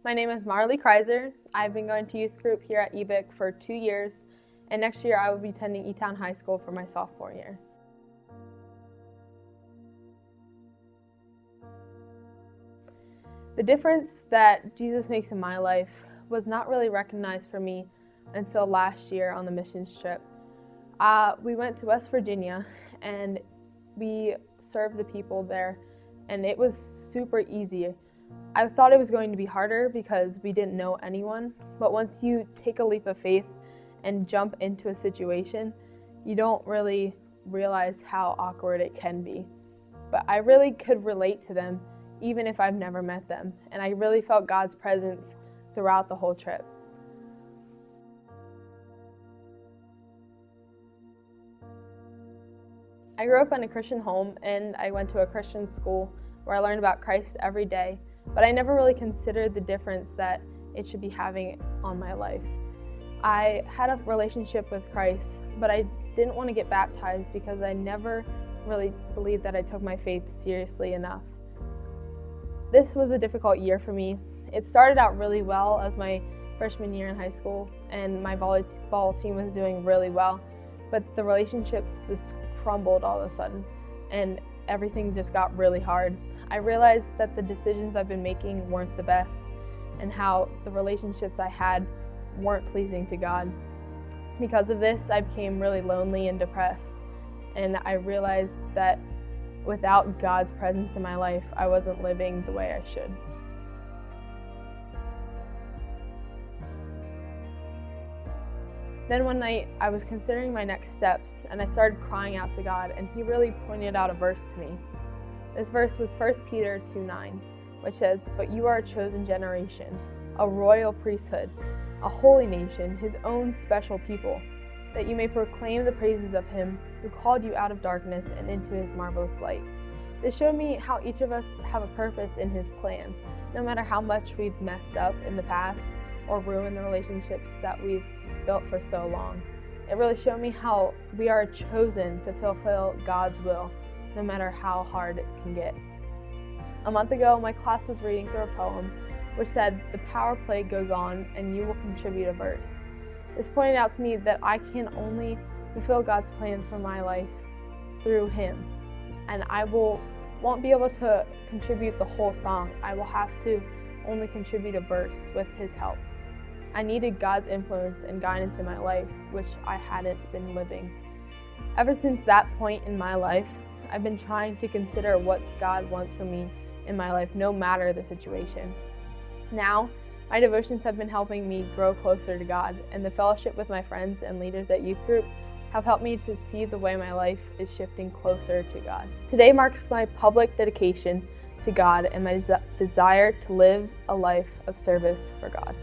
My name is Marley Kreiser. I've been going to youth group here at EBIC for 2 years, and next year I will be attending E-Town High School for my sophomore year. The difference that Jesus makes in my life was not really recognized for me until last year on the missions trip. We went to West Virginia and we served the people there, and it was super easy. I thought it was going to be harder because we didn't know anyone, but once you take a leap of faith and jump into a situation, you don't really realize how awkward it can be. But I really could relate to them even if I've never met them, and I really felt God's presence throughout the whole trip. I grew up in a Christian home and I went to a Christian school where I learned about Christ every day, but I never really considered the difference that it should be having on my life. I had a relationship with Christ, but I didn't want to get baptized because I never really believed that I took my faith seriously enough. This was a difficult year for me. It started out really well as my freshman year in high school, and my volleyball team was doing really well, but the relationships just crumbled all of a sudden, and everything just got really hard. I realized that the decisions I've been making weren't the best, and how the relationships I had weren't pleasing to God. Because of this, I became really lonely and depressed, and I realized that without God's presence in my life, I wasn't living the way I should. Then one night, I was considering my next steps, and I started crying out to God, and He really pointed out a verse to me. This verse was 1 Peter 2:9, which says, "But you are a chosen generation, a royal priesthood, a holy nation, His own special people, that you may proclaim the praises of Him who called you out of darkness and into His marvelous light." This showed me how each of us have a purpose in His plan, no matter how much we've messed up in the past or ruined the relationships that we've built for so long. It really showed me how we are chosen to fulfill God's will, no matter how hard it can get. A month ago, my class was reading through a poem which said, "The power play goes on and you will contribute a verse." This pointed out to me that I can only fulfill God's plan for my life through Him, and I won't be able to contribute the whole song. I will have to only contribute a verse with His help. I needed God's influence and guidance in my life, which I hadn't been living. Ever since that point in my life, I've been trying to consider what God wants for me in my life, no matter the situation. Now, my devotions have been helping me grow closer to God, and the fellowship with my friends and leaders at youth group have helped me to see the way my life is shifting closer to God. Today marks my public dedication to God and my desire to live a life of service for God.